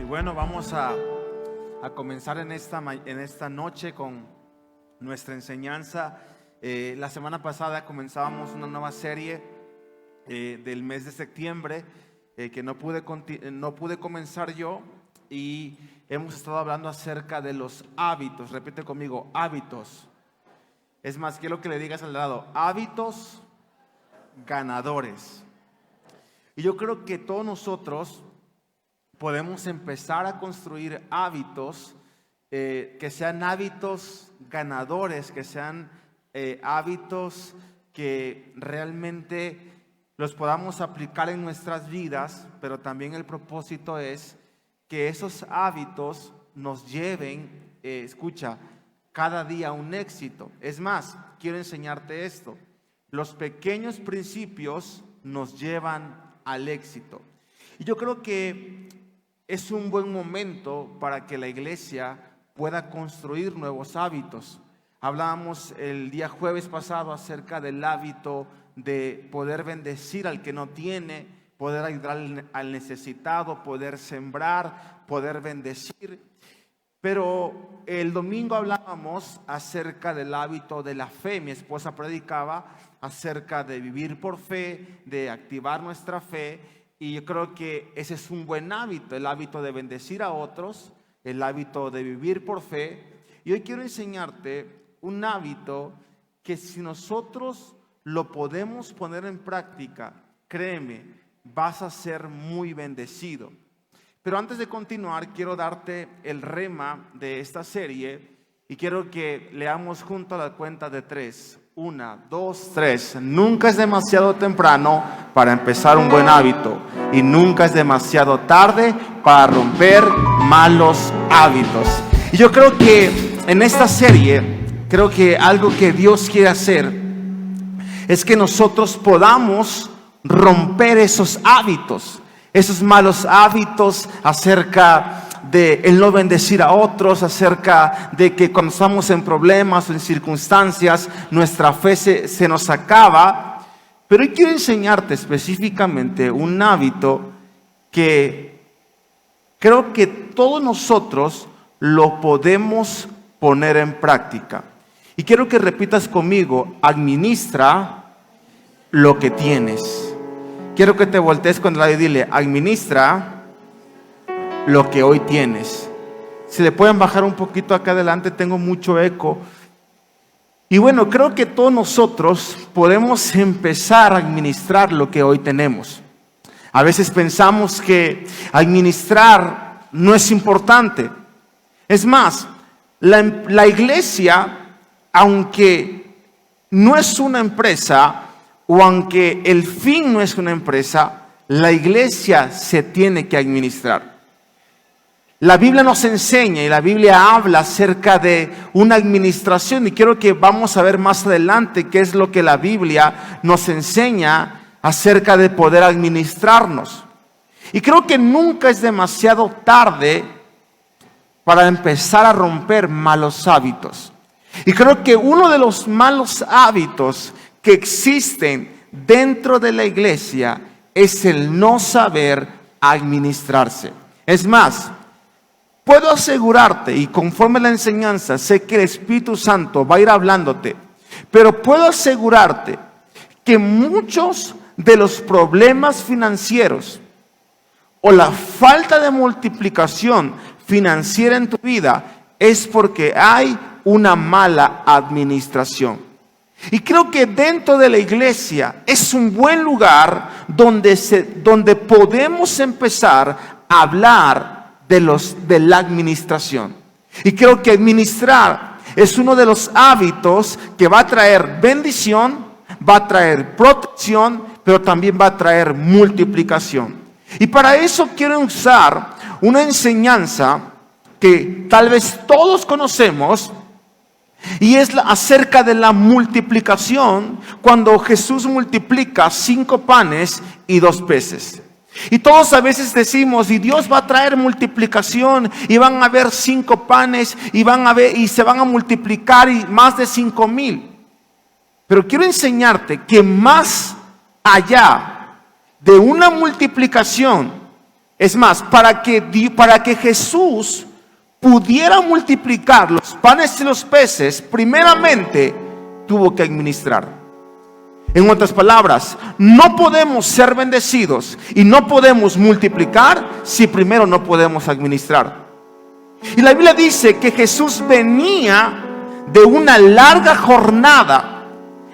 bueno, vamos a comenzar en esta noche con nuestra enseñanza. La semana pasada comenzábamos una nueva serie del mes de septiembre que no pude comenzar yo, y hemos estado hablando acerca de los hábitos. Repite conmigo, hábitos. Es más, quiero que le digas al lado, hábitos ganadores. Y yo creo que todos nosotros podemos empezar a construir hábitos que sean hábitos ganadores, que sean hábitos que realmente los podamos aplicar en nuestras vidas, pero también el propósito es que esos hábitos nos lleven, escucha, cada día a un éxito. Es más, quiero enseñarte esto: los pequeños principios nos llevan al éxito. Y yo creo que es un buen momento para que la iglesia pueda construir nuevos hábitos. Hablábamos el día jueves pasado acerca del hábito de poder bendecir al que no tiene, poder ayudar al necesitado, poder sembrar, poder bendecir. Pero el domingo hablábamos acerca del hábito de la fe. Mi esposa predicaba acerca de vivir por fe, de activar nuestra fe. Y yo creo que ese es un buen hábito, el hábito de bendecir a otros, el hábito de vivir por fe. Y hoy quiero enseñarte un hábito que si nosotros lo podemos poner en práctica, créeme, vas a ser muy bendecido. Pero antes de continuar, quiero darte el rema de esta serie y quiero que leamos junto a la cuenta de 3. 1, 2, 3. Nunca es demasiado temprano para empezar un buen hábito y nunca es demasiado tarde para romper malos hábitos. Y yo creo que en esta serie, creo que algo que Dios quiere hacer es que nosotros podamos romper esos hábitos, esos malos hábitos acerca de el no bendecir a otros, acerca de que cuando estamos en problemas o en circunstancias, nuestra fe se nos acaba. Pero hoy quiero enseñarte específicamente un hábito que creo que todos nosotros lo podemos poner en práctica. Y quiero que repitas conmigo, administra lo que tienes. Quiero que te voltees con el lado y dile, administra lo que hoy tienes. Si le pueden bajar un poquito acá adelante, tengo mucho eco. Y bueno, creo que todos nosotros podemos empezar a administrar lo que hoy tenemos. A veces pensamos que administrar no es importante. Es más, la iglesia, aunque no es una empresa, o aunque el fin no es una empresa, la iglesia se tiene que administrar. La Biblia nos enseña y la Biblia habla acerca de una administración, y quiero que vamos a ver más adelante qué es lo que la Biblia nos enseña acerca de poder administrarnos. Y creo que nunca es demasiado tarde para empezar a romper malos hábitos. Y creo que uno de los malos hábitos que existen dentro de la iglesia es el no saber administrarse. Es más, puedo asegurarte, y conforme a la enseñanza, sé que el Espíritu Santo va a ir hablándote, pero puedo asegurarte que muchos de los problemas financieros o la falta de multiplicación financiera en tu vida es porque hay una mala administración. Y creo que dentro de la iglesia es un buen lugar donde podemos empezar a hablar de la administración. Y creo que administrar es uno de los hábitos que va a traer bendición, va a traer protección, pero también va a traer multiplicación. Y para eso quiero usar una enseñanza que tal vez todos conocemos, y es acerca de la multiplicación, cuando Jesús multiplica 5 panes y 2 peces. Y todos a veces decimos, y Dios va a traer multiplicación, y van a haber 5 panes, y se van a multiplicar y más de 5,000. Pero quiero enseñarte que más allá de una multiplicación, Es más, para que Jesús pudiera multiplicar los panes y los peces, primeramente tuvo que administrar. En otras palabras, no podemos ser bendecidos y no podemos multiplicar si primero no podemos administrar. Y la Biblia dice que Jesús venía de una larga jornada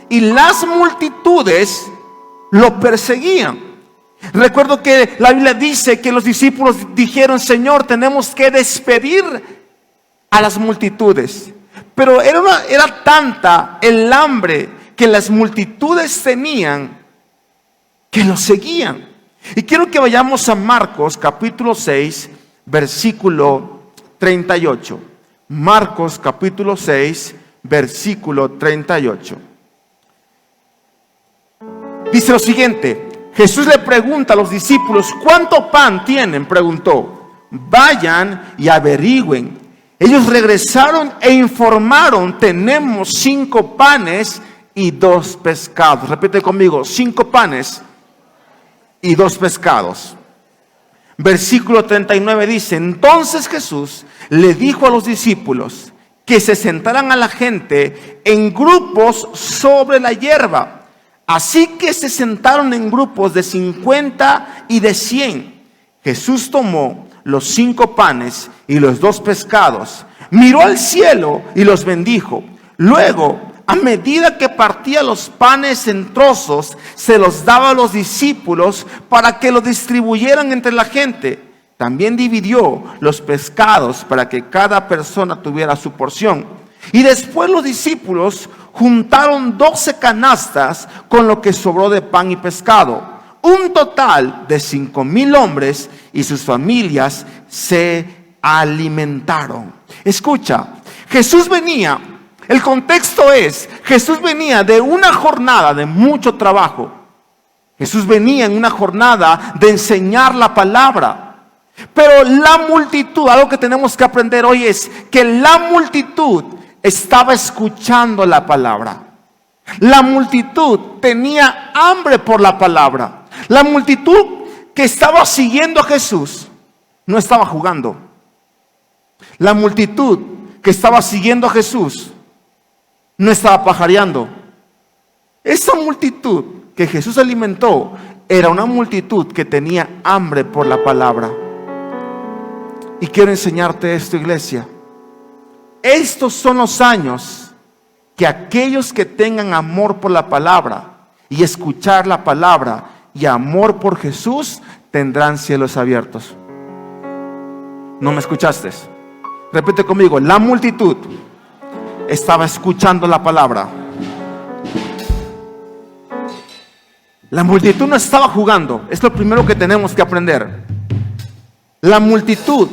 y las multitudes lo perseguían. Recuerdo que la Biblia dice que los discípulos dijeron: Señor, tenemos que despedir a las multitudes. Pero era tanta el hambre que las multitudes tenían que lo seguían. Y quiero que vayamos a Marcos capítulo 6, versículo 38. Marcos capítulo 6, versículo 38. Dice lo siguiente: Jesús le pregunta a los discípulos: ¿cuánto pan tienen? Preguntó. Vayan y averigüen. Ellos regresaron e informaron: tenemos 5 panes y 2 pescados. Repite conmigo: 5 panes y 2 pescados. Versículo 39 dice: entonces Jesús le dijo a los discípulos que se sentaran a la gente en grupos sobre la hierba. Así que se sentaron en grupos de 50 y de 100. Jesús tomó los 5 panes y los 2 pescados, miró al cielo y los bendijo. Luego, a medida que partía los panes en trozos, se los daba a los discípulos para que los distribuyeran entre la gente. También dividió los pescados para que cada persona tuviera su porción. Y después los discípulos juntaron 12 canastas con lo que sobró de pan y pescado. Un total de 5,000 hombres y sus familias se alimentaron. Escucha, Jesús venía, el contexto es, Jesús venía de una jornada de mucho trabajo. Jesús venía en una jornada de enseñar la palabra. Pero la multitud, algo que tenemos que aprender hoy es que la multitud estaba escuchando la palabra. La multitud tenía hambre por la palabra. La multitud que estaba siguiendo a Jesús no estaba jugando. La multitud que estaba siguiendo a Jesús no estaba pajareando. Esa multitud que Jesús alimentó era una multitud que tenía hambre por la palabra. Y quiero enseñarte esto, iglesia. Estos son los años que aquellos que tengan amor por la palabra y escuchar la palabra y amor por Jesús tendrán cielos abiertos. ¿No me escuchaste? Repite conmigo: la multitud estaba escuchando la palabra. La multitud no estaba jugando. Es lo primero que tenemos que aprender. La multitud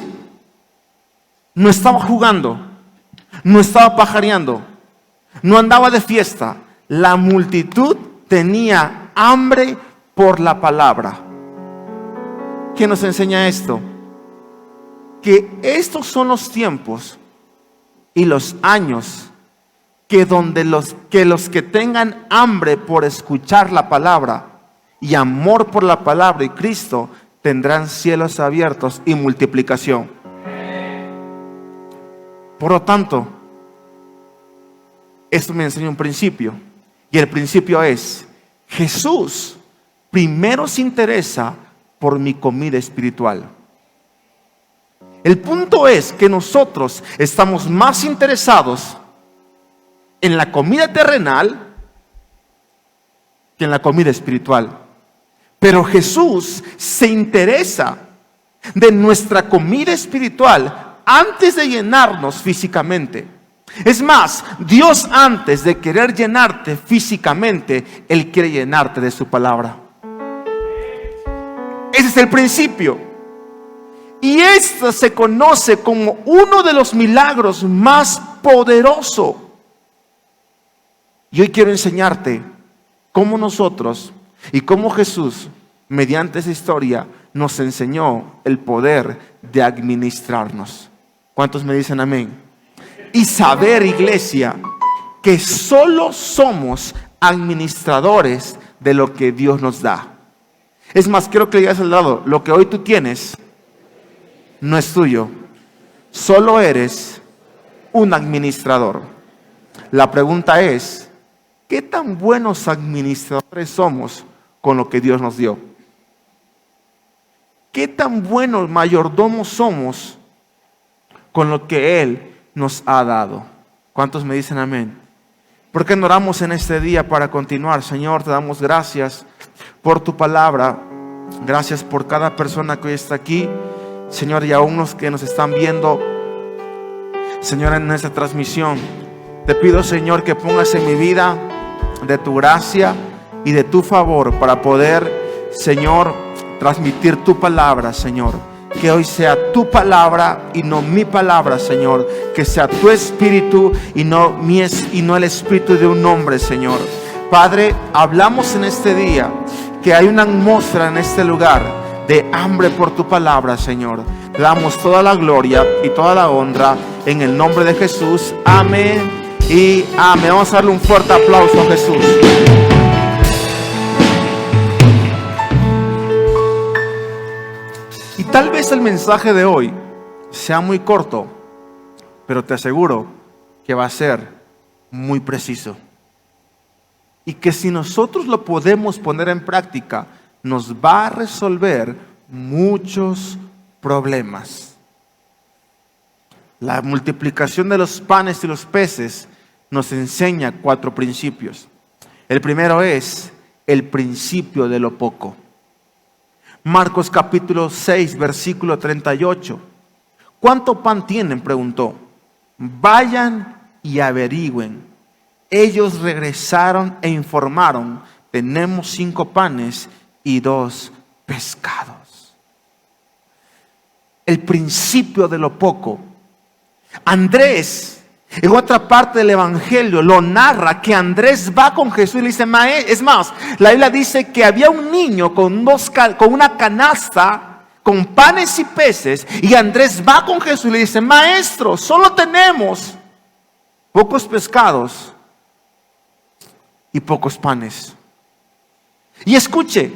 no estaba jugando, no estaba pajareando, no andaba de fiesta. La multitud tenía hambre por la palabra. ¿Qué nos enseña esto? Que estos son los tiempos y los años que los que tengan hambre por escuchar la palabra y amor por la palabra y Cristo tendrán cielos abiertos y multiplicación. Por lo tanto, esto me enseña un principio. Y el principio es: Jesús primero se interesa por mi comida espiritual. El punto es que nosotros estamos más interesados en la comida terrenal que en la comida espiritual. Pero Jesús se interesa de nuestra comida espiritual antes de llenarnos físicamente. Es más, Dios, antes de querer llenarte físicamente, Él quiere llenarte de su palabra. Ese es el principio. Y esto se conoce como uno de los milagros más poderosos. Y hoy quiero enseñarte cómo nosotros y cómo Jesús, mediante esa historia, nos enseñó el poder de administrarnos. ¿Cuántos me dicen amén? Y saber, iglesia, que solo somos administradores de lo que Dios nos da. Es más, quiero que digas al lado: lo que hoy tú tienes no es tuyo. Solo eres un administrador. La pregunta es, ¿qué tan buenos administradores somos con lo que Dios nos dio? ¿Qué tan buenos mayordomos somos con lo que Él nos ha dado? ¿Cuántos me dicen amén? ¿Por qué no oramos en este día para continuar? Señor, te damos gracias por tu palabra. Gracias por cada persona que hoy está aquí. Señor, y aún los que nos están viendo, Señor, en esta transmisión. Te pido, Señor, que pongas en mi vida de tu gracia y de tu favor para poder, Señor, transmitir tu palabra, Señor. Que hoy sea tu palabra y no mi palabra, Señor. Que sea tu espíritu y no el espíritu de un hombre, Señor. Padre, hablamos en este día que hay una atmósfera en este lugar de hambre por tu palabra, Señor. Te damos toda la gloria y toda la honra en el nombre de Jesús. Amén y amén. Vamos a darle un fuerte aplauso a Jesús. Y tal vez el mensaje de hoy sea muy corto, pero te aseguro que va a ser muy preciso. Y que si nosotros lo podemos poner en práctica, nos va a resolver muchos problemas. La multiplicación de los panes y los peces nos enseña 4 principios. El primero es el principio de lo poco. Marcos capítulo 6, versículo 38. ¿Cuánto pan tienen?, preguntó. Vayan y averigüen. Ellos regresaron e informaron: tenemos 5 panes y 2 pescados. El principio de lo poco. Andrés, en otra parte del evangelio, lo narra que Andrés va con Jesús y le dice: es más, la Biblia dice que había un niño con una canasta con panes y peces, y Andrés va con Jesús y le dice: maestro, solo tenemos pocos pescados y pocos panes. Y escuche,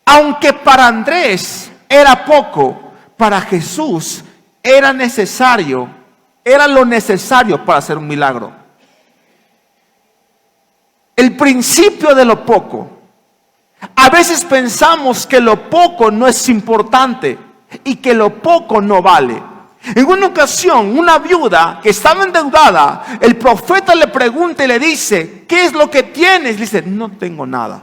aunque para Andrés era poco, para Jesús era necesario, era lo necesario para hacer un milagro. El principio de lo poco. A veces pensamos que lo poco no es importante y que lo poco no vale. En una ocasión, una viuda que estaba endeudada, el profeta le pregunta y le dice: ¿qué es lo que tienes? Le dice: no tengo nada.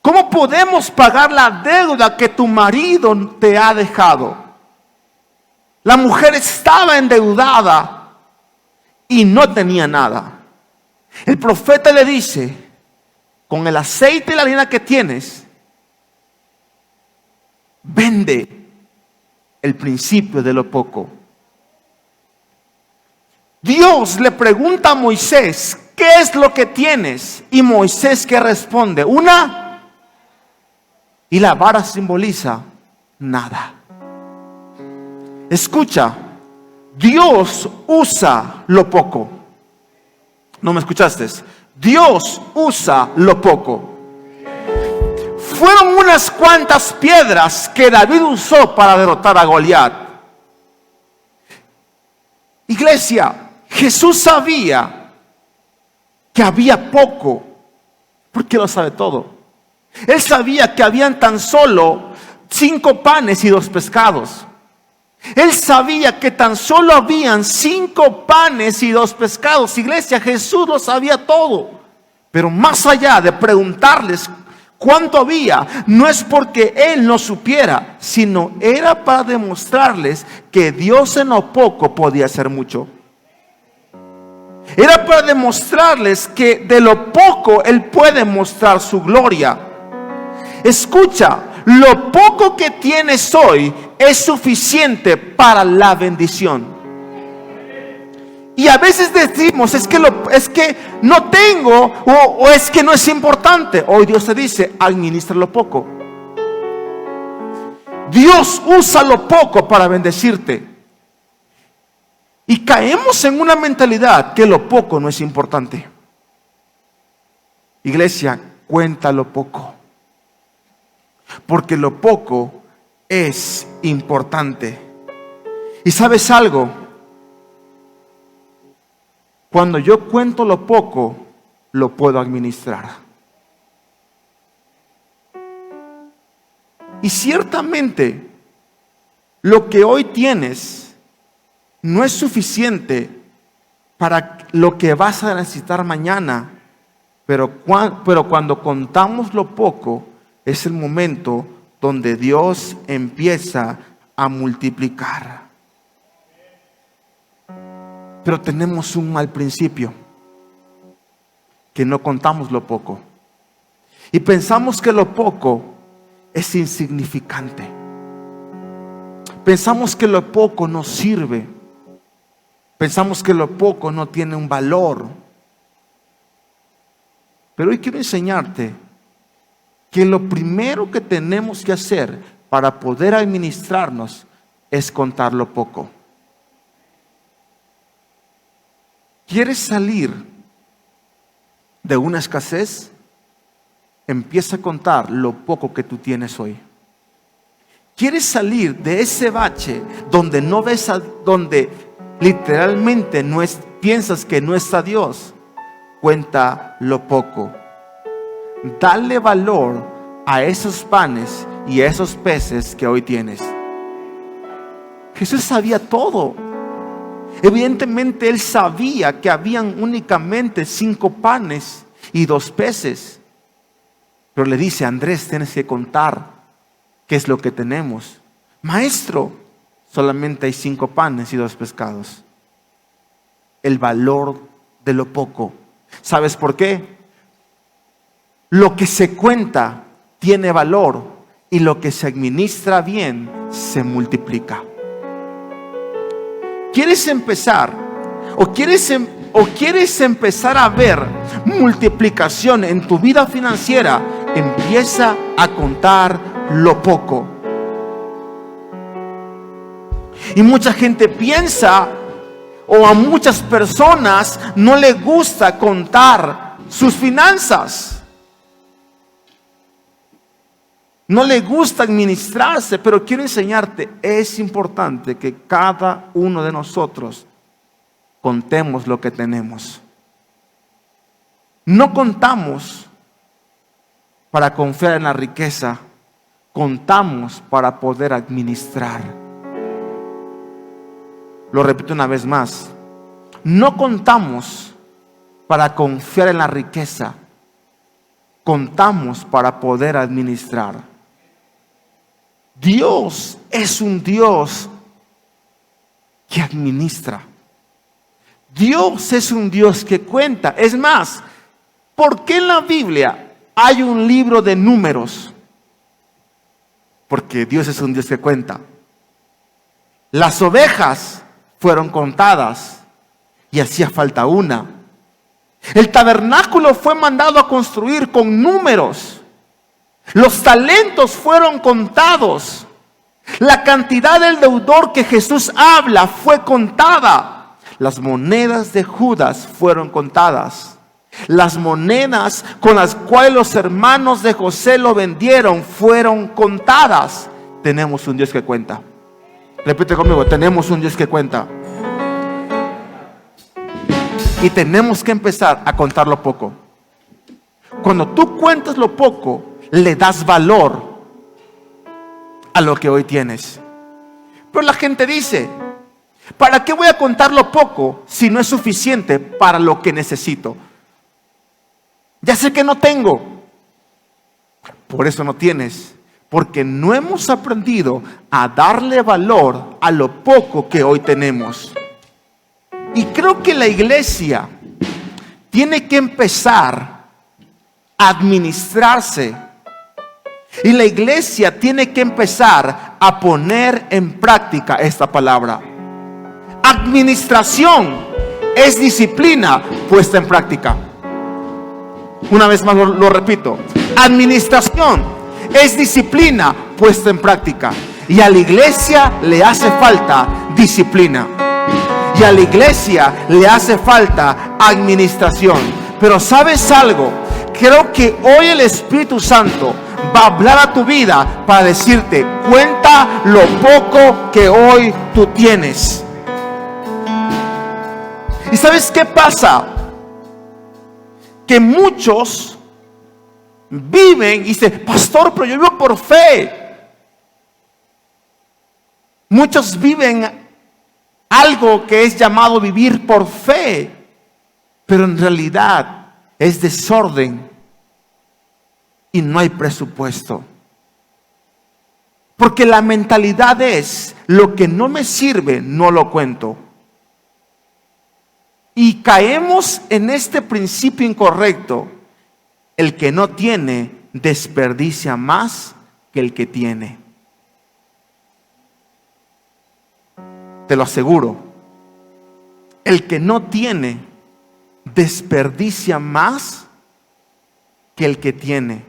¿Cómo podemos pagar la deuda que tu marido te ha dejado? La mujer estaba endeudada y no tenía nada. El profeta le dice: con el aceite y la harina que tienes, vende el principio de lo poco. Dios le pregunta a Moisés: ¿qué es lo que tienes? Y Moisés, ¿qué responde? Una. Y la vara simboliza nada. Escucha, Dios usa lo poco. ¿No me escuchaste? Dios usa lo poco. Fueron unas cuantas piedras que David usó para derrotar a Goliat. Iglesia, Jesús sabía que había poco, porque lo sabe todo. Él sabía que habían tan solo 5 panes y 2 pescados. Él sabía que tan solo habían 5 panes y 2 pescados. Iglesia, Jesús lo sabía todo. Pero más allá de preguntarles cuánto había, no es porque Él no supiera, sino era para demostrarles que Dios en lo poco podía hacer mucho. Era para demostrarles que de lo poco Él puede mostrar su gloria. Escucha, lo poco que tienes hoy es suficiente para la bendición. Y a veces decimos: es que no tengo, o es que no es importante. Hoy Dios te dice: administra lo poco. Dios usa lo poco para bendecirte. Y caemos en una mentalidad que lo poco no es importante. Iglesia, cuenta lo poco. porque lo poco es importante. ¿Y sabes algo? Cuando yo cuento lo poco, lo puedo administrar. Y ciertamente, lo que hoy tienes no es suficiente para lo que vas a necesitar mañana. Pero cuando contamos lo poco, es el momento donde Dios empieza a multiplicar. Pero tenemos un mal principio, que no contamos lo poco. Y pensamos que lo poco es insignificante. Pensamos que lo poco no sirve. Pensamos que lo poco no tiene un valor. Pero hoy quiero enseñarte que lo primero que tenemos que hacer para poder administrarnos es contar lo poco. ¿Quieres salir de una escasez? Empieza a contar lo poco que tú tienes hoy. ¿Quieres salir de ese bache donde no ves donde literalmente piensas que no está Dios? Cuenta lo poco. Dale valor a esos panes y a esos peces que hoy tienes. Jesús sabía todo. Evidentemente Él sabía que habían únicamente 5 panes y 2 peces. Pero le dice: Andrés, tienes que contar qué es lo que tenemos. Maestro, solamente hay 5 panes y 2 pescados. El valor de lo poco. ¿Sabes por qué? Lo que se cuenta tiene valor y lo que se administra bien se multiplica. ¿Quieres empezar o quieres empezar a ver multiplicación en tu vida financiera? Empieza a contar lo poco. Y mucha gente piensa, o a muchas personas no les gusta contar sus finanzas. No le gusta administrarse, pero quiero enseñarte, es importante que cada uno de nosotros contemos lo que tenemos. No contamos para confiar en la riqueza, contamos para poder administrar. Lo repito una vez más, no contamos para confiar en la riqueza, contamos para poder administrar. Dios es un Dios que administra. Dios es un Dios que cuenta. Es más, ¿por qué en la Biblia hay un libro de números? Porque Dios es un Dios que cuenta. Las ovejas fueron contadas y hacía falta una. El tabernáculo fue mandado a construir con números. Los talentos fueron contados. La cantidad del deudor que Jesús habla fue contada. Las monedas de Judas fueron contadas. Las monedas con las cuales los hermanos de José lo vendieron fueron contadas. Tenemos un Dios que cuenta. Repite conmigo, tenemos un Dios que cuenta. Y tenemos que empezar a contar lo poco. Cuando tú cuentas lo poco, le das valor a lo que hoy tienes. Pero la gente dice: ¿para qué voy a contar lo poco si no es suficiente para lo que necesito? Ya sé que no tengo. Por eso no tienes. Porque no hemos aprendido a darle valor a lo poco que hoy tenemos. Y creo que la iglesia tiene que empezar a administrarse. Y la iglesia tiene que empezar a poner en práctica esta palabra. Administración es disciplina puesta en práctica. Una vez más lo repito. Administración es disciplina puesta en práctica. Y a la iglesia le hace falta disciplina. Y a la iglesia le hace falta administración. Pero ¿sabes algo? Creo que hoy el Espíritu Santo va a hablar a tu vida para decirte: cuenta lo poco que hoy tú tienes. ¿Y sabes qué pasa? Que muchos viven y dicen: pastor, pero yo vivo por fe. Muchos viven algo que es llamado vivir por fe, pero en realidad es desorden y no hay presupuesto. Porque la mentalidad es: lo que no me sirve, no lo cuento. Y caemos en este principio incorrecto: el que no tiene desperdicia más que el que tiene. Te lo aseguro, el que no tiene desperdicia más que el que tiene.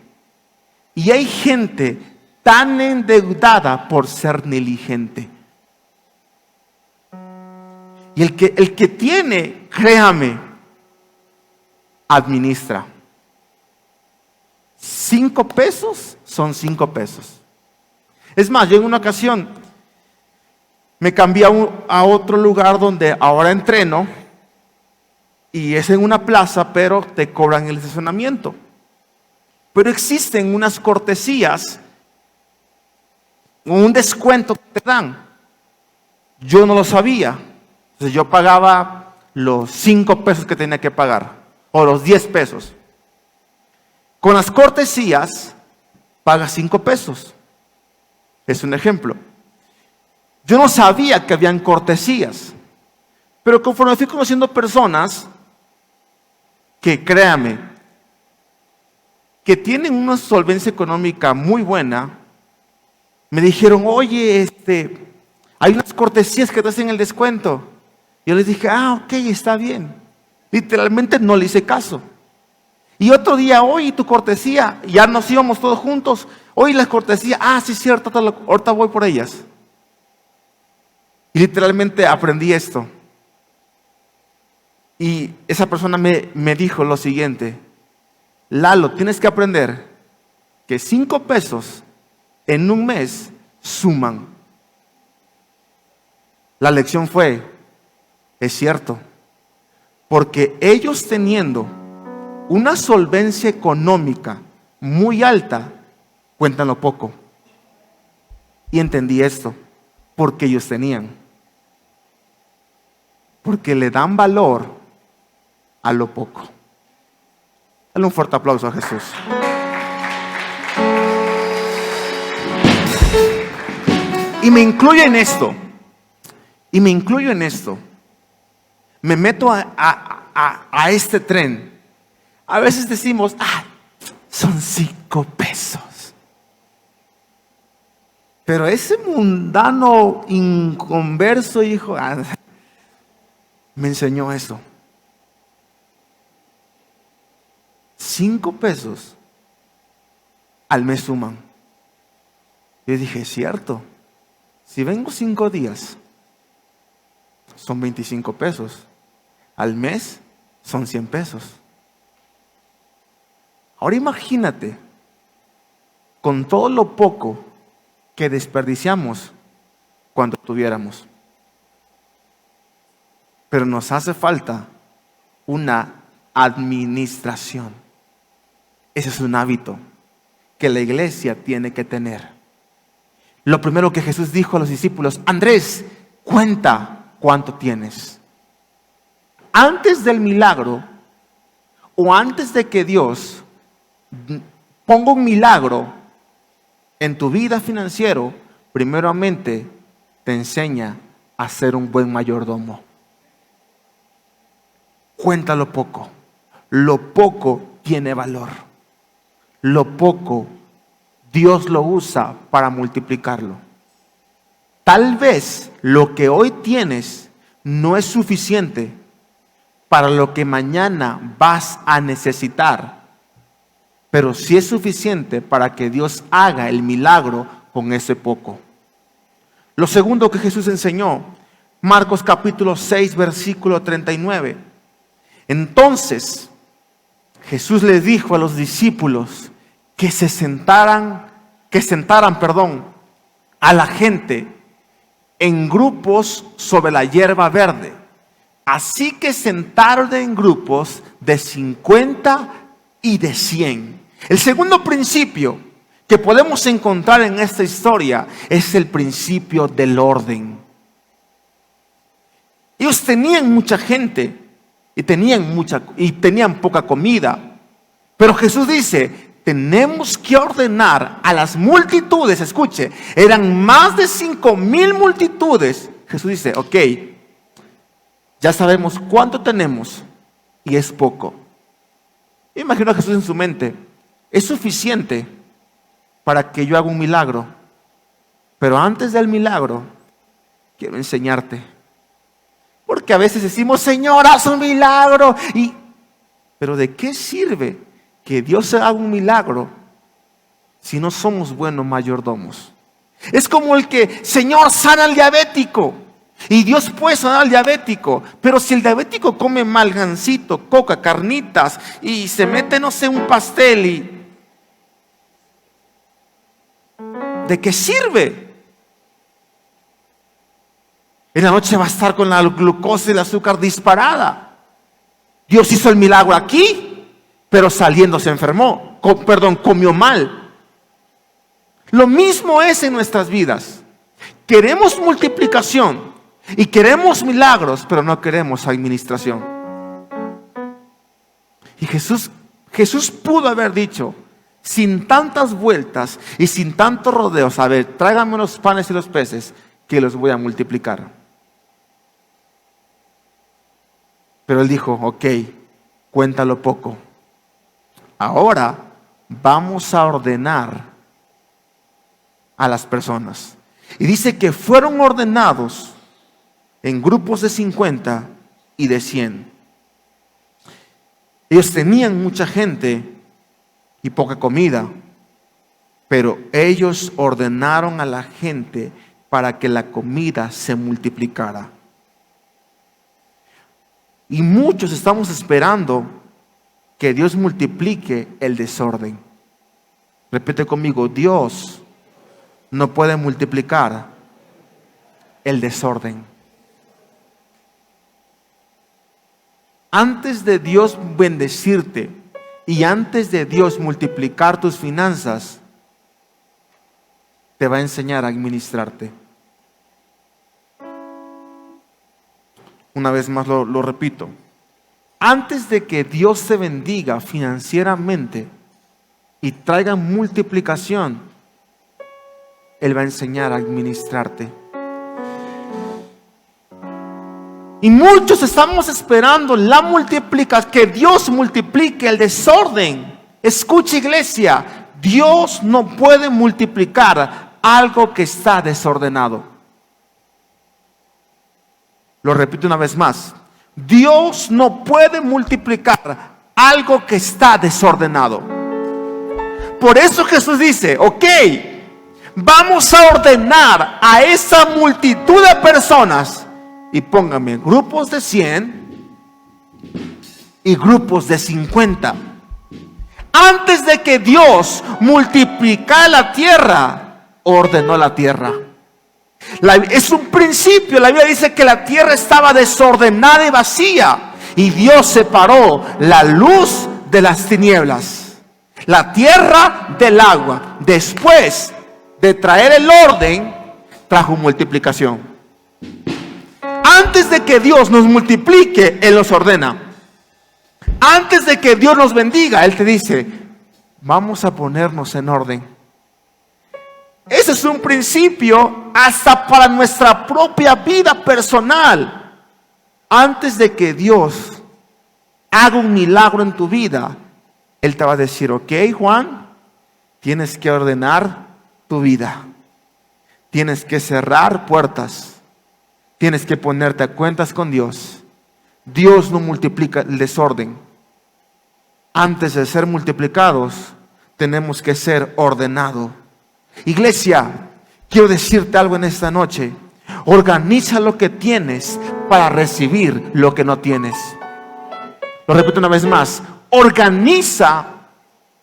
Y hay gente tan endeudada por ser negligente. Y el que tiene, créame, administra. 5 pesos son 5 pesos. Es más, yo en una ocasión me cambié a otro lugar donde ahora entreno, y es en una plaza, pero te cobran el estacionamiento. Pero existen unas cortesías, un descuento que te dan. Yo no lo sabía. Entonces yo pagaba los 5 pesos que tenía que pagar, o los 10 pesos. Con las cortesías, pagas 5 pesos. Es un ejemplo. Yo no sabía que habían cortesías, pero conforme fui conociendo personas que, créame, que tienen una solvencia económica muy buena, me dijeron: oye, hay unas cortesías que te hacen el descuento. Yo les dije: ok, está bien. Literalmente no le hice caso. Y otro día: oye, tu cortesía, ya nos íbamos todos juntos. Oye, las cortesías, sí, cierto, ahorita voy por ellas. Y literalmente aprendí esto. Y esa persona me dijo lo siguiente: Lalo, tienes que aprender que 5 pesos en un mes suman. La lección fue: es cierto, porque ellos, teniendo una solvencia económica muy alta, cuentan lo poco. Y entendí esto: porque ellos tenían. Porque le dan valor a lo poco. Dale un fuerte aplauso a Jesús. Y me incluyo en esto. Me meto a este tren. A veces decimos: son 5 pesos. Pero ese mundano inconverso, hijo, me enseñó eso. 5 pesos al mes suman. Yo dije: es cierto. Si vengo 5 días, son 25 pesos. Al mes son 100 pesos. Ahora imagínate, con todo lo poco que desperdiciamos cuando tuviéramos. Pero nos hace falta una administración. Ese es un hábito que la iglesia tiene que tener. Lo primero que Jesús dijo a los discípulos: Andrés, cuenta cuánto tienes. Antes del milagro, o antes de que Dios ponga un milagro en tu vida financiero, primeramente te enseña a ser un buen mayordomo. Cuenta lo poco. Lo poco tiene valor. Lo poco Dios lo usa para multiplicarlo. Tal vez lo que hoy tienes no es suficiente para lo que mañana vas a necesitar, pero sí es suficiente para que Dios haga el milagro con ese poco. Lo segundo que Jesús enseñó, Marcos capítulo 6, versículo 39. Entonces Jesús le dijo a los discípulos: que sentaran, a la gente en grupos sobre la hierba verde. Así que sentaron en grupos de 50 y de 100. El segundo principio que podemos encontrar en esta historia es el principio del orden. Ellos tenían mucha gente y tenían poca comida. Pero Jesús dice, tenemos que ordenar a las multitudes. Escuche, eran más de 5,000 multitudes. Jesús dice, ok, ya sabemos cuánto tenemos y es poco. Imagino a Jesús en su mente, es suficiente para que yo haga un milagro. Pero antes del milagro, quiero enseñarte. Porque a veces decimos, Señor, haz un milagro. Pero ¿de qué sirve que Dios haga un milagro si no somos buenos mayordomos? Es como el que, Señor, sana al diabético. Y Dios puede sanar al diabético. Pero si el diabético come mal, gansito, coca, carnitas, y se mete, no sé, un pastel, ¿de qué sirve? En la noche va a estar con la glucosa y el azúcar disparada. Dios hizo el milagro aquí, pero saliendo se enfermó. Comió mal. Lo mismo es en nuestras vidas. Queremos multiplicación y queremos milagros, pero no queremos administración. Y Jesús pudo haber dicho, sin tantas vueltas y sin tantos rodeos, a ver, tráiganme los panes y los peces, que los voy a multiplicar. Pero él dijo, ok, cuéntalo poco. Ahora vamos a ordenar a las personas. Y dice que fueron ordenados en grupos de 50 y de 100. Ellos tenían mucha gente y poca comida, pero ellos ordenaron a la gente para que la comida se multiplicara. Y muchos estamos esperando que Dios multiplique el desorden. Repite conmigo, Dios no puede multiplicar el desorden. Antes de Dios bendecirte y antes de Dios multiplicar tus finanzas, te va a enseñar a administrarte. Una vez más lo repito. Antes de que Dios te bendiga financieramente y traiga multiplicación, Él va a enseñar a administrarte. Y muchos estamos esperando la multiplicación, que Dios multiplique el desorden. Escucha, iglesia, Dios no puede multiplicar algo que está desordenado. Lo repito una vez más. Dios no puede multiplicar algo que está desordenado. Por eso Jesús dice, ok, vamos a ordenar a esa multitud de personas y póngame grupos de 100 y grupos de 50. Antes de que Dios multiplicara la tierra, ordenó la tierra. Es un principio. La Biblia dice que la tierra estaba desordenada y vacía, y Dios separó la luz de las tinieblas, la tierra del agua. Después de traer el orden, trajo multiplicación. Antes de que Dios nos multiplique, Él nos ordena. Antes de que Dios nos bendiga, Él te dice, vamos a ponernos en orden. Ese es un principio hasta para nuestra propia vida personal. Antes de que Dios haga un milagro en tu vida, Él te va a decir, ok, Juan, tienes que ordenar tu vida. Tienes que cerrar puertas. Tienes que ponerte a cuentas con Dios. Dios no multiplica el desorden. Antes de ser multiplicados, tenemos que ser ordenados. Iglesia, quiero decirte algo en esta noche. Organiza lo que tienes para recibir lo que no tienes. Lo repito una vez más. Organiza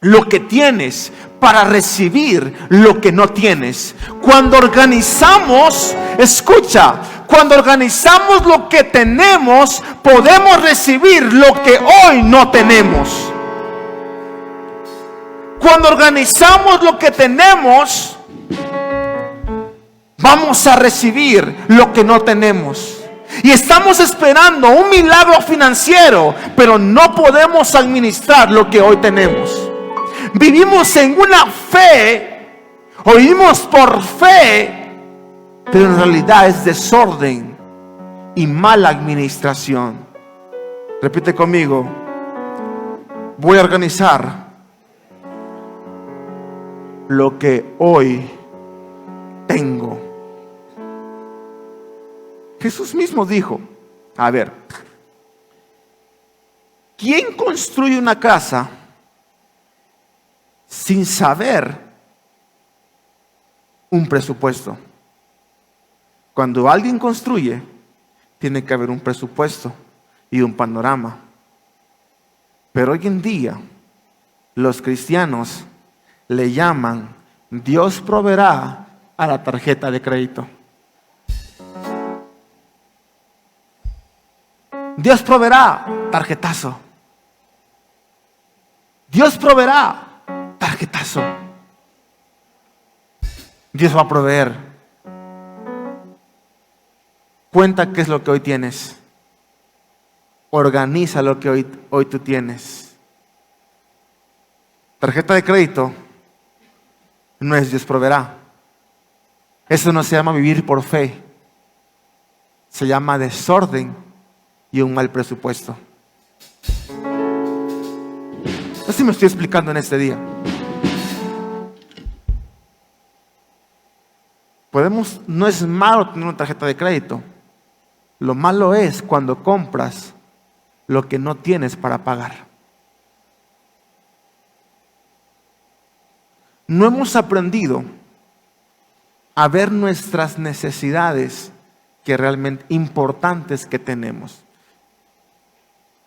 lo que tienes para recibir lo que no tienes. Cuando organizamos, escucha, cuando organizamos lo que tenemos, podemos recibir lo que hoy no tenemos. Cuando organizamos lo que tenemos, vamos a recibir lo que no tenemos. Y estamos esperando un milagro financiero, pero no podemos administrar lo que hoy tenemos. Vivimos en una fe, o vivimos por fe, pero en realidad es desorden y mala administración. Repite conmigo: voy a organizar lo que hoy tengo. Jesús mismo dijo, a ver, ¿quién construye una casa sin saber un presupuesto? Cuando alguien construye, tiene que haber un presupuesto y un panorama. Pero hoy en día, los cristianos le llaman Dios proveerá a la tarjeta de crédito. Dios proveerá, tarjetazo. Dios proveerá, tarjetazo. Dios va a proveer. Cuenta qué es lo que hoy tienes. Organiza lo que hoy tú tienes. Tarjeta de crédito no es Dios proveerá. Eso no se llama vivir por fe. Se llama desorden y un mal presupuesto. No sé si me estoy explicando en este día. No es malo tener una tarjeta de crédito. Lo malo es cuando compras lo que no tienes para pagar. No hemos aprendido a ver nuestras necesidades que realmente importantes que tenemos.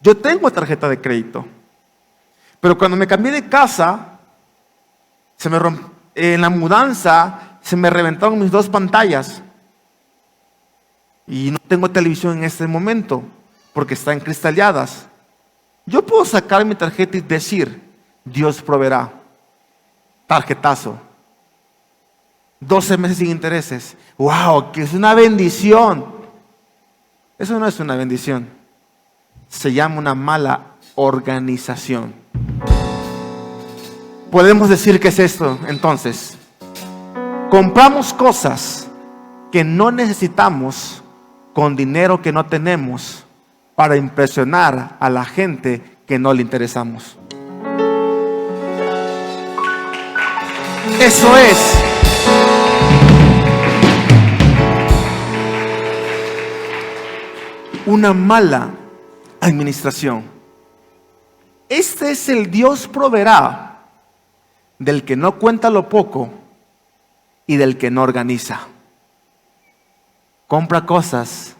Yo tengo tarjeta de crédito, pero cuando me cambié de casa, en la mudanza se me reventaron mis 2 pantallas y no tengo televisión en este momento porque están cristaleadas. Yo puedo sacar mi tarjeta y decir, Dios proveerá, tarjetazo, 12 meses sin intereses. ¡Wow! Que es una bendición. Eso no es una bendición. Se llama una mala organización. Podemos decir que es esto entonces. Compramos cosas que no necesitamos con dinero que no tenemos para impresionar a la gente que no le interesamos. Eso es una mala administración. Este es el Dios proveerá del que no cuenta lo poco y del que no organiza. Compra cosas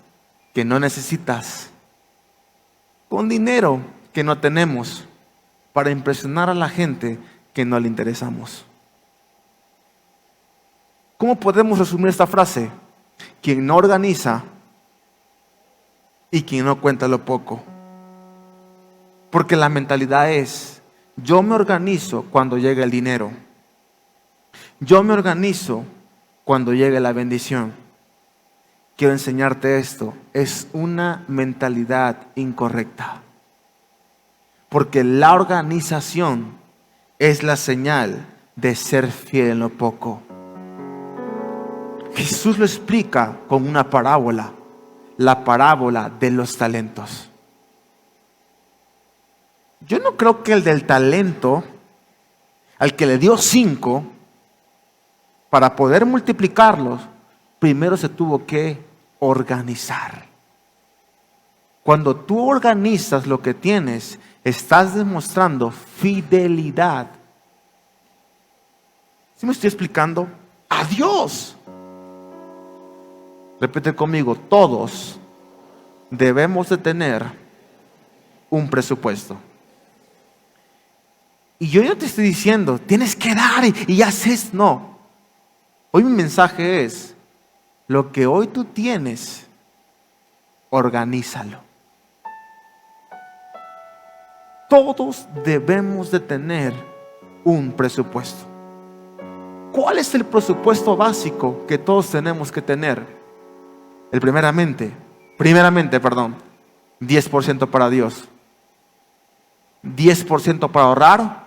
que no necesitas con dinero que no tenemos para impresionar a la gente que no le interesamos. ¿Cómo podemos resumir esta frase? Quien no organiza y quien no cuenta lo poco. Porque la mentalidad es, yo me organizo cuando llegue el dinero. Yo me organizo cuando llegue la bendición. Quiero enseñarte esto. Es una mentalidad incorrecta. Porque la organización es la señal de ser fiel en lo poco. Jesús lo explica con una parábola. La parábola de los talentos. Yo no creo que el del talento, al que le dio 5, para poder multiplicarlos, primero se tuvo que organizar. Cuando tú organizas lo que tienes, estás demostrando fidelidad. ¿Sí me estoy explicando? A Dios. Repite conmigo, todos debemos de tener un presupuesto. Y yo no te estoy diciendo, tienes que dar y haces. No. Hoy mi mensaje es, lo que hoy tú tienes, organízalo. Todos debemos de tener un presupuesto. ¿Cuál es el presupuesto básico que todos tenemos que tener? Primeramente, 10% para Dios, 10% para ahorrar,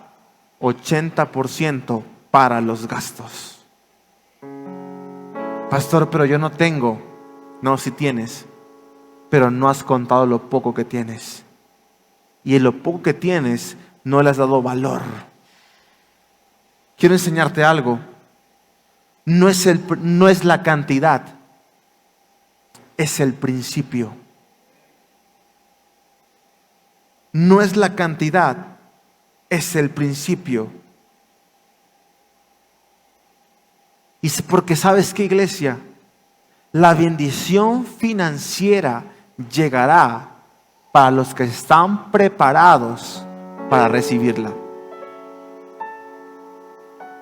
80% para los gastos. Pastor, pero yo no tengo. No, si tienes, pero no has contado lo poco que tienes. Y en lo poco que tienes no le has dado valor. Quiero enseñarte algo. No es la cantidad, es el principio. No es la cantidad, es el principio. Y porque ¿sabes qué, iglesia? La bendición financiera llegará para los que están preparados para recibirla.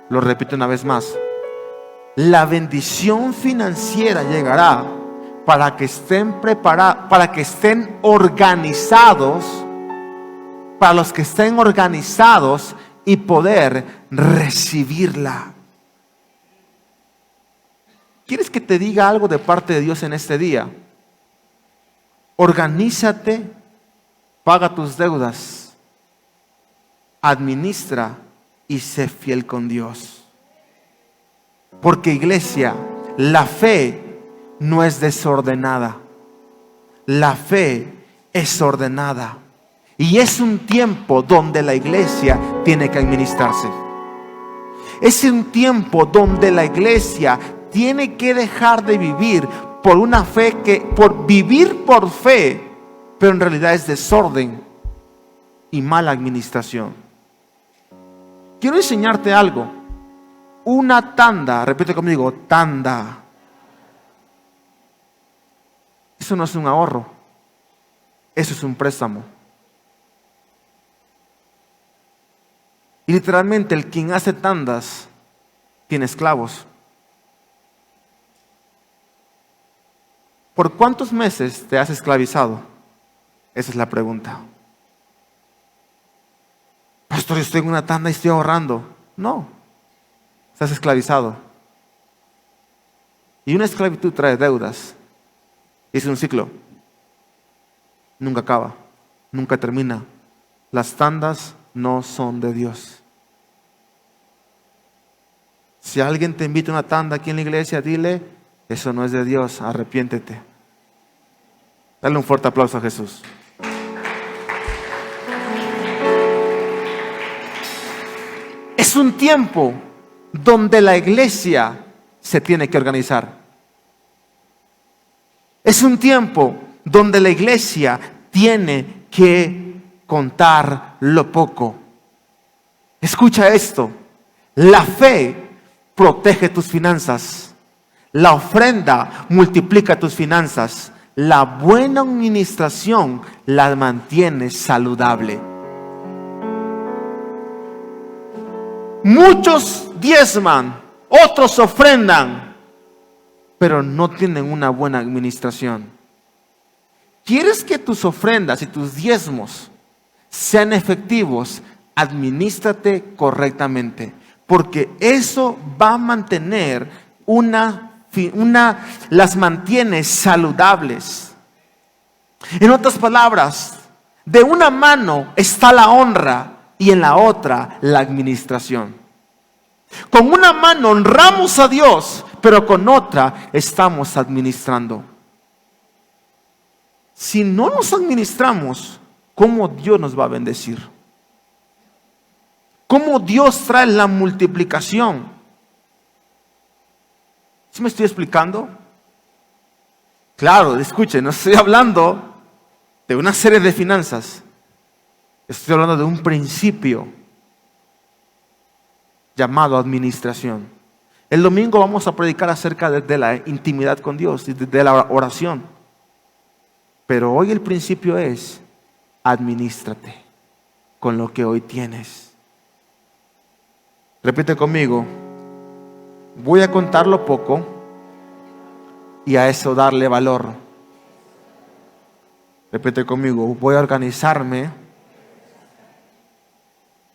Lo repito una vez más. La bendición financiera llegará para que estén preparados, para que estén organizados, para los que estén organizados y poder recibirla. ¿Quieres que te diga algo de parte de Dios en este día? Organízate, paga tus deudas, administra y sé fiel con Dios. Porque, iglesia, la fe no es desordenada. La fe es ordenada. Y es un tiempo donde la iglesia tiene que administrarse. Es un tiempo donde la iglesia tiene que dejar de vivir por una fe por vivir por fe, pero en realidad es desorden y mala administración. Quiero enseñarte algo. Una tanda, repite conmigo, tanda. Eso no es un ahorro, eso es un préstamo. Y literalmente el quien hace tandas tiene esclavos. ¿Por cuántos meses te has esclavizado? Esa es la pregunta. Pastor, yo estoy en una tanda y estoy ahorrando. No, estás esclavizado. Y una esclavitud trae deudas. Es un ciclo. Nunca acaba, nunca termina. Las tandas no son de Dios. Si alguien te invita a una tanda aquí en la iglesia, dile, eso no es de Dios, arrepiéntete. Dale un fuerte aplauso a Jesús. Es un tiempo donde la iglesia se tiene que organizar. Es un tiempo donde la iglesia tiene que contar lo poco. Escucha esto. La fe protege tus finanzas. La ofrenda multiplica tus finanzas. La buena administración la mantiene saludable. Muchos diezman, otros ofrendan, pero no tienen una buena administración. ¿Quieres que tus ofrendas y tus diezmos sean efectivos? Administrate correctamente, porque eso va a mantener las mantiene saludables. En otras palabras, de una mano está la honra y en la otra la administración. Con una mano honramos a Dios, pero con otra estamos administrando. Si no nos administramos, ¿cómo Dios nos va a bendecir? ¿Cómo Dios trae la multiplicación? ¿Sí me estoy explicando? Claro, escuchen, no estoy hablando de una serie de finanzas. Estoy hablando de un principio llamado administración. El domingo vamos a predicar acerca de la intimidad con Dios y de la oración. Pero hoy el principio es: administrate con lo que hoy tienes. Repite conmigo: voy a contar lo poco y a eso darle valor. Repite conmigo: voy a organizarme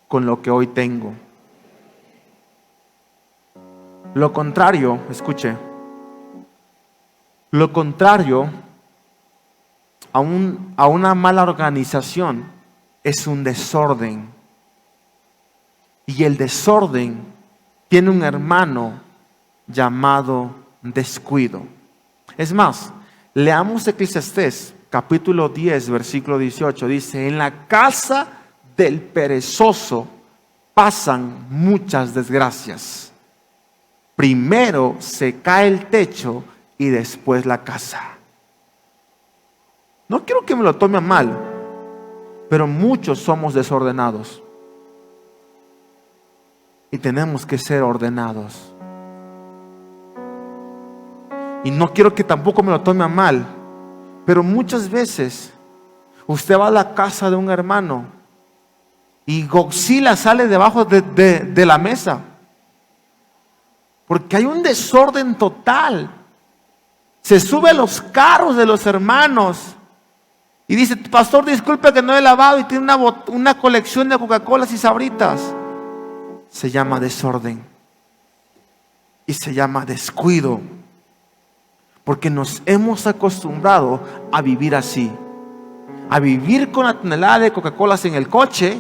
con lo que hoy tengo. Lo contrario, escuche, lo contrario a una mala organización es un desorden. Y el desorden tiene un hermano llamado descuido. Es más, leamos Eclesiastés capítulo 10, versículo 18. Dice: en la casa del perezoso pasan muchas desgracias. Primero se cae el techo y después la casa. No quiero que me lo tome a mal, pero muchos somos desordenados. Y tenemos que ser ordenados. Y no quiero que tampoco me lo tome a mal, pero muchas veces usted va a la casa de un hermano y Godzilla sale debajo de la mesa, porque hay un desorden total. Se sube a los carros de los hermanos y dice: pastor, disculpe que no he lavado, y tiene una colección de Coca-Colas y Sabritas. Se llama desorden y se llama descuido, porque nos hemos acostumbrado a vivir así, a vivir con la tonelada de Coca-Colas en el coche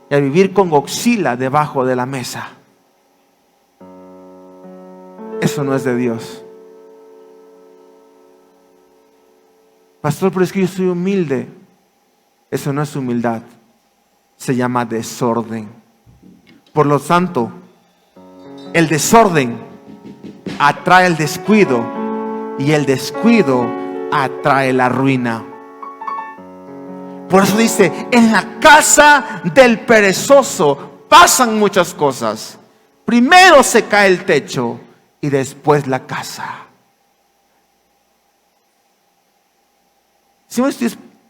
y a vivir con Godzilla debajo de la mesa. Eso no es de Dios. Pastor, pero es que yo soy humilde. Eso no es humildad, se llama desorden. Por lo tanto, el desorden atrae el descuido y el descuido atrae la ruina. Por eso dice: en la casa del perezoso pasan muchas cosas. Primero se cae el techo y después la casa.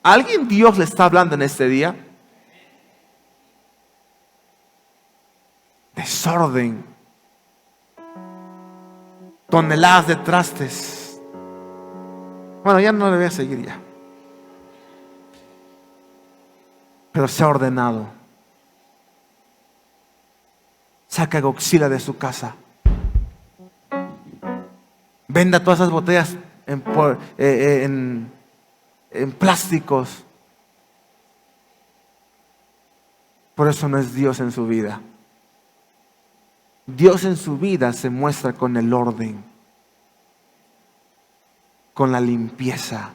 ¿A alguien Dios le está hablando en este día? Desorden, toneladas de trastes. Bueno, ya no le voy a seguir ya. Pero sea ordenado. Saca Godzilla de su casa. Venda todas esas botellas en plásticos. Por eso no es Dios en su vida. Dios en su vida se muestra con el orden, con la limpieza.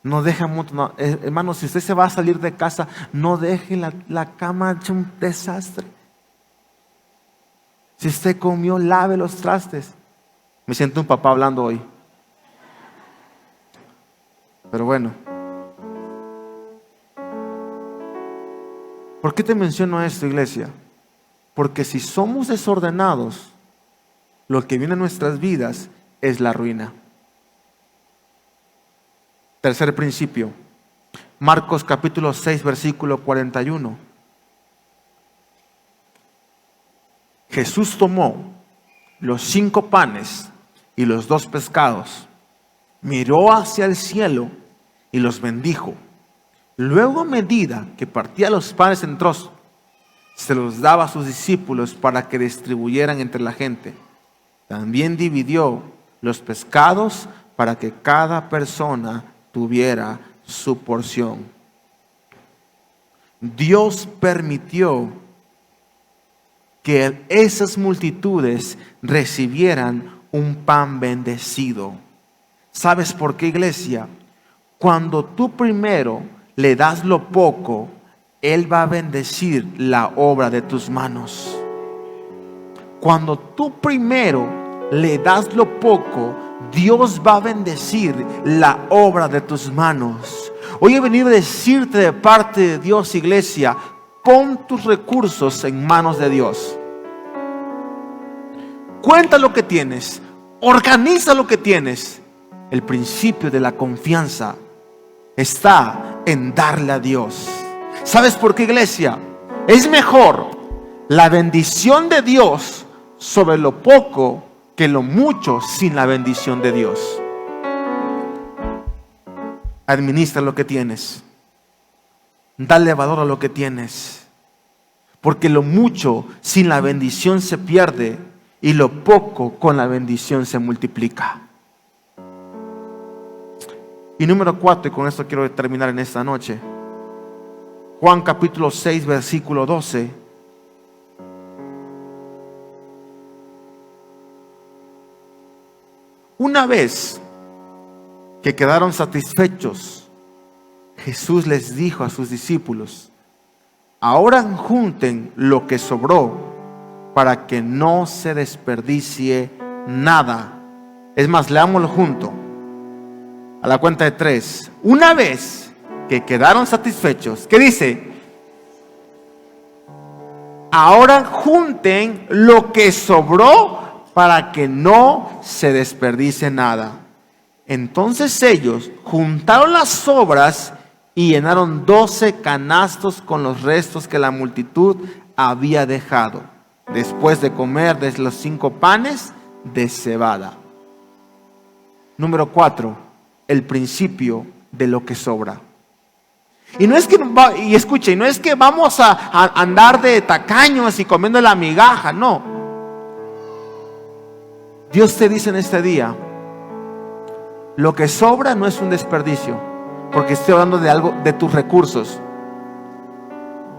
No deja mucho, no, hermano, si usted se va a salir de casa, no deje la cama hecha un desastre. Si usted comió, lave los trastes. Me siento un papá hablando hoy. Pero bueno, ¿por qué te menciono esto, iglesia? Porque si somos desordenados, lo que viene a nuestras vidas es la ruina. Tercer principio, Marcos capítulo 6, versículo 41. Jesús tomó los 5 panes y los 2 pescados, miró hacia el cielo y los bendijo. Luego, a medida que partía los panes en trozos, se los daba a sus discípulos para que distribuyeran entre la gente. También dividió los pescados para que cada persona tuviera su porción. Dios permitió que esas multitudes recibieran un pan bendecido. ¿Sabes por qué, iglesia? Cuando tú primero le das lo poco, Él va a bendecir la obra de tus manos. Cuando tú primero le das lo poco, Dios va a bendecir la obra de tus manos. Hoy he venido a decirte de parte de Dios, iglesia: pon tus recursos en manos de Dios. Cuenta lo que tienes, organiza lo que tienes. El principio de la confianza está en darle a Dios. ¿Sabes por qué, iglesia? Es mejor La bendición de Dios sobre lo poco que lo mucho sin la bendición de Dios. Administra lo que tienes. Dale valor a lo que tienes. Porque lo mucho sin la bendición se pierde y lo poco con la bendición se multiplica. Y número 4, y con esto quiero terminar en esta noche. Juan capítulo 6, versículo 12. Una vez que quedaron satisfechos, Jesús les dijo a sus discípulos: ahora junten lo que sobró para que no se desperdicie nada. Es más, leámoslo junto. A la cuenta de 3. Una vez que quedaron satisfechos, ¿qué dice? Ahora junten lo que sobró para que no se desperdicie nada. Entonces ellos juntaron las sobras y llenaron 12 canastos con los restos que la multitud había dejado, después de comer de los 5 panes de cebada. Número 4, el principio de lo que sobra. Y no es que, y escuche, no es que vamos a andar de tacaños y comiendo la migaja, no. Dios te dice en este día: lo que sobra no es un desperdicio, porque estoy hablando de algo, de tus recursos.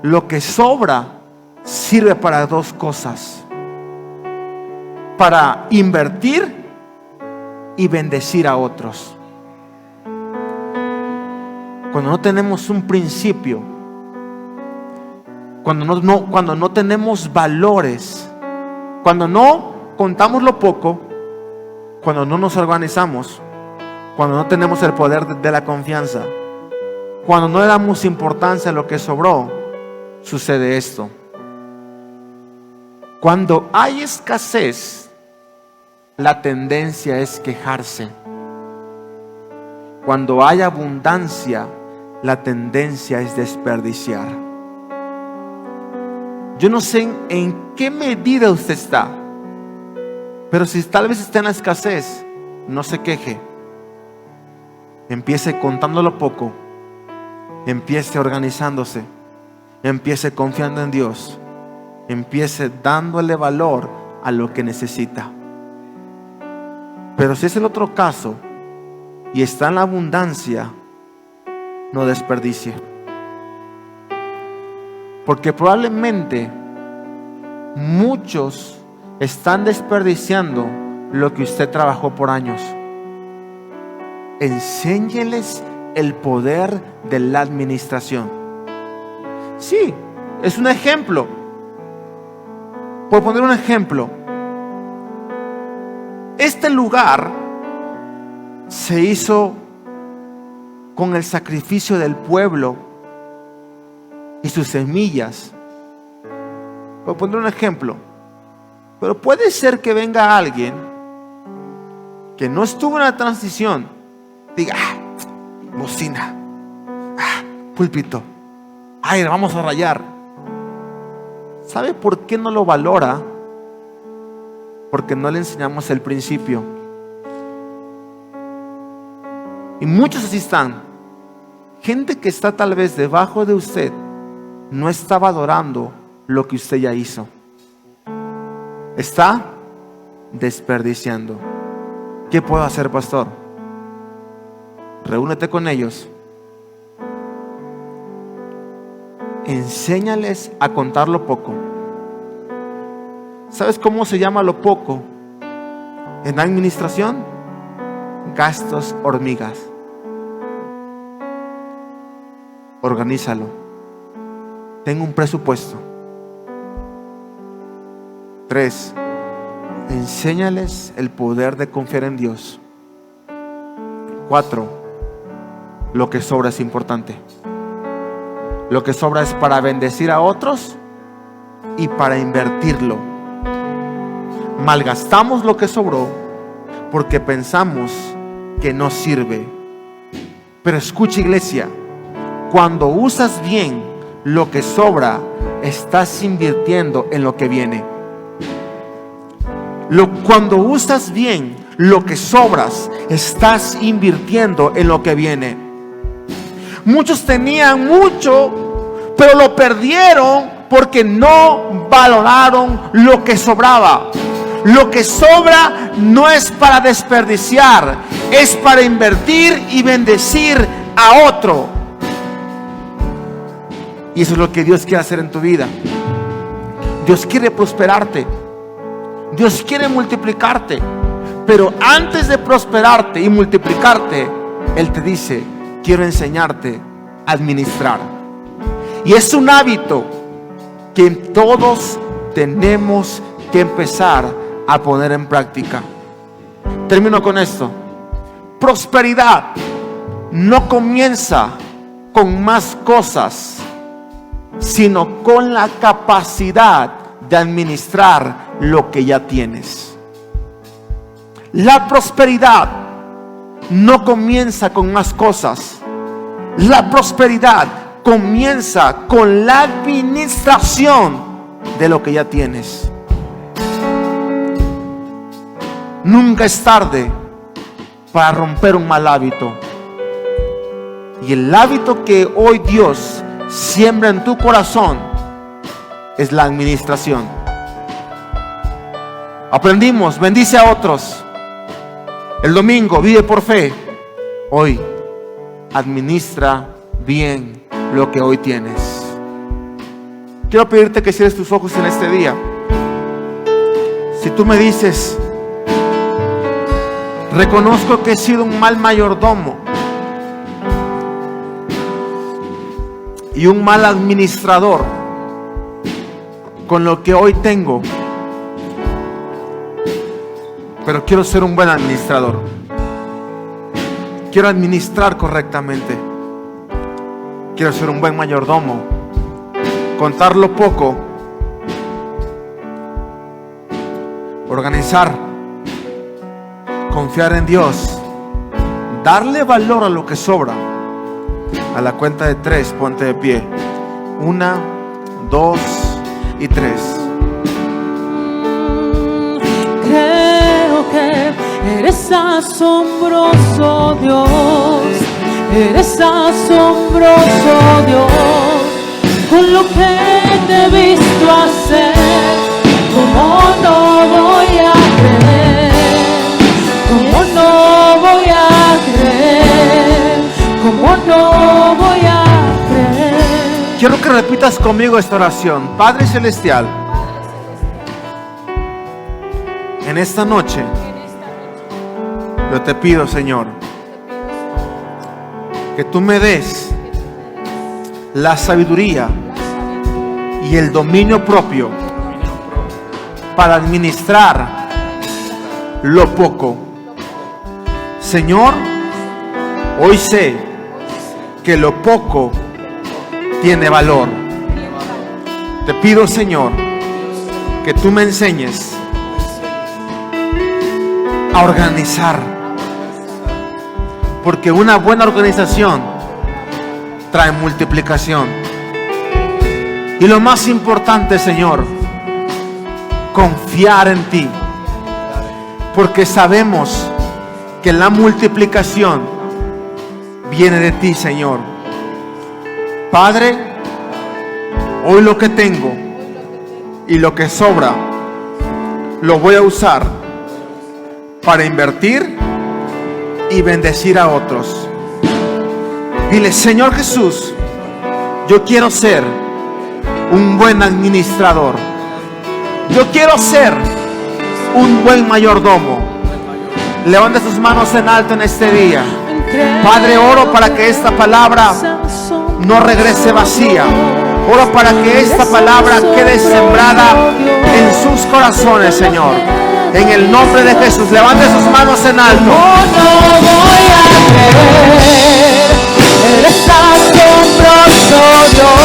Lo que sobra sirve para 2 cosas: para invertir y bendecir a otros. Cuando no tenemos un principio, cuando no tenemos valores, cuando no contamos lo poco, cuando no nos organizamos, cuando no tenemos el poder de la confianza, cuando no le damos importancia a lo que sobró, sucede esto. Cuando hay escasez, la tendencia es quejarse. Cuando hay abundancia, la tendencia es desperdiciar. Yo no sé en qué medida usted está, pero si tal vez está en la escasez, no se queje. Empiece contando lo poco, empiece organizándose, empiece confiando en Dios, empiece dándole valor a lo que necesita. Pero si es el otro caso y está en la abundancia, no desperdicie. Porque probablemente muchos están desperdiciando lo que usted trabajó por años. Enséñeles el poder de la administración. Sí, es un ejemplo. Por poner un ejemplo, este lugar se hizo con el sacrificio del pueblo y sus semillas. Por poner un ejemplo. Pero puede ser que venga alguien que no estuvo en la transición, diga: bocina, púlpito, ay, vamos a rayar. ¿Sabe por qué no lo valora? Porque no le enseñamos el principio. Y muchos así están. Gente que está tal vez debajo de usted no está valorando lo que usted ya hizo. Está desperdiciando. ¿Qué puedo hacer, pastor? Reúnete con ellos. Enséñales a contar lo poco. ¿Sabes cómo se llama lo poco en administración? Gastos hormigas. Organízalo. Ten un presupuesto. 3. Enséñales el poder de confiar en Dios. 4. Lo que sobra es importante. Lo que sobra es para bendecir a otros y para invertirlo. Malgastamos lo que sobró porque pensamos que no sirve. Pero escucha, iglesia, cuando usas bien lo que sobra, estás invirtiendo en lo que viene. Cuando usas bien lo que sobras, estás invirtiendo en lo que viene. Muchos tenían mucho, pero lo perdieron porque no valoraron lo que sobraba. Lo que sobra no es para desperdiciar, es para invertir y bendecir a otro. Y eso es lo que Dios quiere hacer en tu vida. Dios quiere prosperarte. Dios quiere multiplicarte. Pero antes de prosperarte y multiplicarte, Él te dice: quiero enseñarte a administrar. Y es un hábito que todos tenemos que empezar a poner en práctica. Termino con esto. Prosperidad no comienza con más cosas, sino con la capacidad de administrar lo que ya tienes. La prosperidad no comienza con más cosas. La prosperidad comienza con la administración de lo que ya tienes. Nunca es tarde para romper un mal hábito. Y el hábito que hoy Dios siembra en tu corazón es la administración. Aprendimos: bendice a otros. El domingo, vive por fe. Hoy, administra bien lo que hoy tienes. Quiero pedirte que cierres tus ojos en este día. Si tú me dices: reconozco que he sido un mal mayordomo y un mal administrador con lo que hoy tengo, pero quiero ser un buen administrador. Quiero administrar correctamente. Quiero ser un buen mayordomo. Contar lo poco. Organizar. Confiar en Dios. Darle valor a lo que sobra. A la cuenta de 3, ponte de pie. 1, 2 y 3. Creo que eres asombroso, Dios. Eres asombroso, Dios. Con lo que te he visto hacer, ¿cómo no voy a creer? ¿Cómo no voy a creer? ¿Cómo no voy a creer? Quiero que repitas conmigo esta oración. Padre Celestial, en esta noche yo te pido, Señor, que tú me des la sabiduría y el dominio propio para administrar lo poco. Señor, hoy sé que lo poco tiene valor. Te pido, Señor, que tú me enseñes a organizar, porque una buena organización trae multiplicación. Y lo más importante, Señor, confiar en ti, porque sabemos que la multiplicación viene de ti, Señor. Padre, hoy lo que tengo y lo que sobra lo voy a usar para invertir y bendecir a otros. Dile: Señor Jesús, yo quiero ser un buen administrador. Yo quiero ser un buen mayordomo. Levanta sus manos en alto en este día. Padre, oro para que esta palabra no regrese vacía. Oro para que esta palabra quede sembrada en sus corazones, Señor. En el nombre de Jesús, levante sus manos en alto. No voy a creer, eres asombroso, Dios.